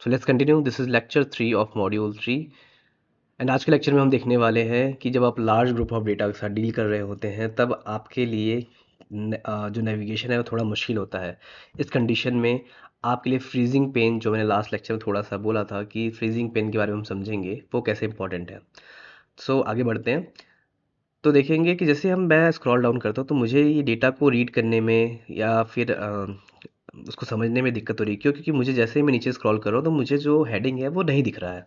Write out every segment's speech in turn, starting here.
So let's continue, this is lecture 3 of module 3। And आज के lecture में हम देखने वाले हैं कि जब आप लार्ज ग्रुप ऑफ डेटा के साथ डील कर रहे होते हैं तब आपके लिए जो नेविगेशन है वो थोड़ा मुश्किल होता है। इस कंडीशन में आपके लिए फ्रीजिंग पेन, जो मैंने लास्ट लेक्चर में थोड़ा सा बोला था कि फ्रीजिंग पेन के बारे में हम समझेंगे वो कैसे इंपॉर्टेंट है। सो आगे बढ़ते हैं। तो देखेंगे कि जैसे मैं स्क्रॉल डाउन करता हूँ तो मुझे ये डेटा को रीड करने में या फिर उसको समझने में दिक्कत हो रही है। क्यों? क्योंकि मुझे जैसे ही मैं नीचे स्क्रॉल कर रहा हूँ तो मुझे जो हेडिंग है वो नहीं दिख रहा है।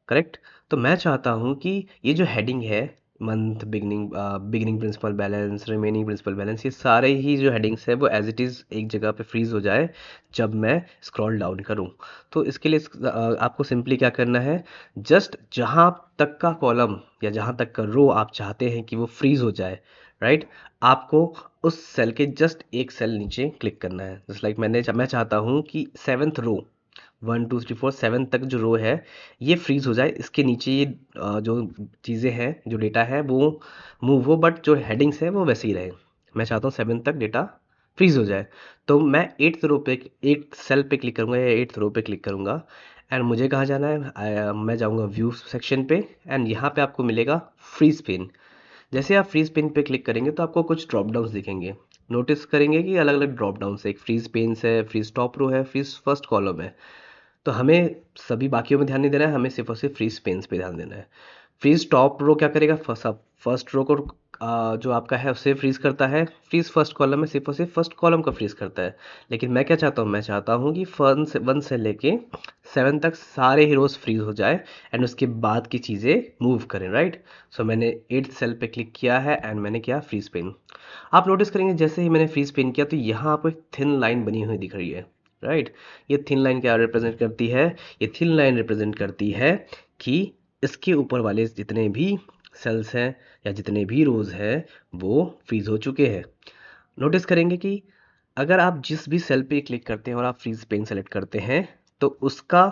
करेक्ट? तो मैं चाहता हूँ कि ये जो हेडिंग है, month, beginning principal balance, remaining principal balance, ये सारे ही जो हेडिंग्स है वो एज इट इज़ एक जगह पे फ्रीज हो जाए जब मैं स्क्रॉल डाउन करूँ। तो इसके लिए आपको सिंपली क्या करना है, जस्ट जहाँ तक का कॉलम या जहाँ तक का रो आप चाहते हैं कि वो फ्रीज हो जाए, राइट, आपको उस सेल के जस्ट एक सेल नीचे क्लिक करना है। जस्ट लाइक मैं चाहता हूँ कि 7th रो, 1 2 3 4 7 तक जो रो है ये फ्रीज हो जाए। इसके नीचे ये जो चीज़ें हैं, जो डेटा है वो मूव हो, बट जो हेडिंग्स है वो वैसे ही रहे। मैं चाहता हूँ 7 तक डेटा फ्रीज हो जाए। तो मैं 8th सेल पे क्लिक करूँगा या 8th रो पे क्लिक करूँगा। एंड मुझे कहाँ जाना है? मैं जाऊँगा व्यू सेक्शन पे एंड यहाँ पे आपको मिलेगा फ्रीज पेन। जैसे आप फ्रीज पेन पे क्लिक करेंगे तो आपको कुछ ड्रॉप डाउन्स दिखेंगे। नोटिस करेंगे कि अलग अलग ड्रॉप डाउन्स है, एक फ्रीज पेन्स है, फ्रीज टॉप रो है, फ्रीज फर्स्ट कॉलम है। तो हमें सभी बाकियों में ध्यान नहीं देना है, हमें सिर्फ और सिर्फ फ्रीज पेन्स पे ध्यान देना है। फ्रीज टॉप रो क्या करेगा? फर्स्ट रो को जो आपका है उससे फ्रीज करता है। फ्रीज फर्स्ट कॉलम में सिर्फ और सिर्फ फर्स्ट कॉलम का फ्रीज करता है। लेकिन मैं क्या चाहता हूँ? मैं चाहता हूँ कि 1 से लेके 7 तक सारे हीरोज फ्रीज हो जाए एंड उसके बाद की चीज़ें मूव करें, राइट। सो मैंने 8th सेल पे क्लिक किया है एंड मैंने किया फ्रीज पेन। आप नोटिस करेंगे जैसे ही मैंने फ्रीज पेन किया तो यहाँ आपको एक थिन लाइन बनी हुई दिख रही है, राइट। ये थिन लाइन क्या रिप्रेजेंट करती है? ये थिन लाइन रिप्रेजेंट करती है कि इसके ऊपर वाले जितने भी सेल्स हैं या जितने भी रोज हैं वो फ्रीज हो चुके हैं। नोटिस करेंगे कि अगर आप जिस भी सेल पे क्लिक करते हैं और आप फ्रीज पेन सेलेक्ट करते हैं तो उसका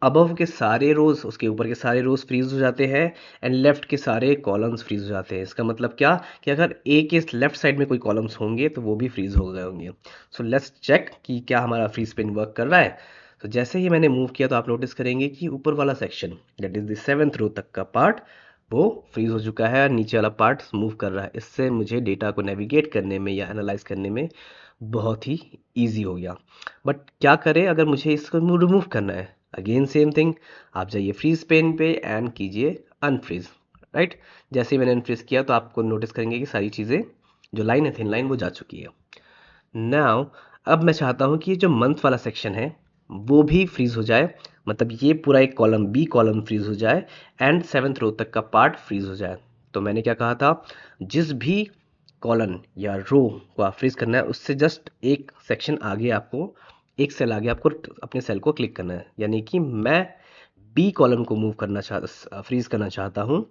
अबव के सारे रोज, उसके ऊपर के सारे रोज फ्रीज हो जाते हैं एंड लेफ्ट के सारे कॉलम्स फ्रीज हो जाते हैं। इसका मतलब क्या कि अगर ए के लेफ्ट साइड में कोई कॉलम्स होंगे तो वो भी फ्रीज हो गए होंगे। सो लेट्स चेक कि क्या हमारा फ्रीज पेन वर्क कर रहा है। तो जैसे ही मैंने मूव किया तो आप नोटिस करेंगे कि ऊपर वाला section, that is the 7th रो तक का पार्ट, वो फ्रीज हो चुका है और नीचे वाला पार्ट मूव कर रहा है। इससे मुझे डेटा को नेविगेट करने में या एनालाइज करने में बहुत ही ईजी हो गया। बट क्या करें अगर मुझे इसको रिमूव करना है? अगेन सेम थिंग, आप जाइए फ्रीज पेन पे एंड कीजिए अनफ्रीज, राइट। जैसे ही मैंने अनफ्रीज किया तो आपको नोटिस करेंगे कि सारी चीज़ें, जो लाइन है थिन लाइन, वो जा चुकी है। नाउ अब मैं चाहता हूँ कि ये जो मंथ वाला सेक्शन है वो भी फ्रीज हो जाए, मतलब ये पूरा एक कॉलम, बी कॉलम फ्रीज हो जाए एंड 7th रो तक का पार्ट फ्रीज हो जाए। तो मैंने क्या कहा था? जिस भी कॉलन या रो को आप फ्रीज करना है उससे जस्ट एक सेक्शन आगे आपको, एक सेल आगे आपको अपने सेल को क्लिक करना है। यानी कि मैं बी कॉलम को मूव करना फ्रीज करना चाहता हूँ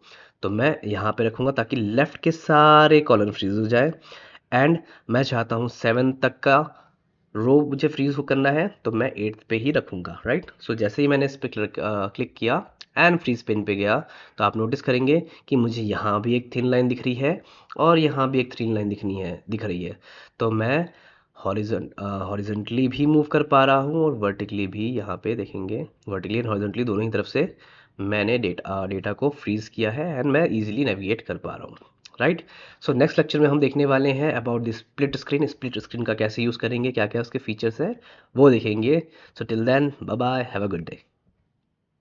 तो मैं यहाँ पे रखूँगा ताकि लेफ्ट के सारे कॉलम फ्रीज हो जाए। एंड मैं चाहता हूँ 7 तक का रो मुझे फ्रीज करना है तो मैं 8th पे ही रखूँगा, राइट। सो जैसे ही मैंने इस पे क्लिक किया एंड फ्रीज पेन पे गया तो आप नोटिस करेंगे कि मुझे यहाँ भी एक थिन लाइन दिख रही है और यहाँ भी एक थिन लाइन दिख रही है। तो मैं हॉरिजेंटली भी मूव कर पा रहा हूँ और वर्टिकली भी। यहाँ पे देखेंगे वर्टिकली एंड हॉरिजेंटली दोनों ही तरफ से मैंने डेटा को फ्रीज किया है एंड मैं इजीली नेविगेट कर पा रहा हूँ, राइट। सो नेक्स्ट लेक्चर में हम देखने वाले हैं about the split screen. Split screen का कैसे यूज़ करेंगे, क्या क्या उसके फीचर्स हैं वो देखेंगे। So till then, bye bye, have a good day.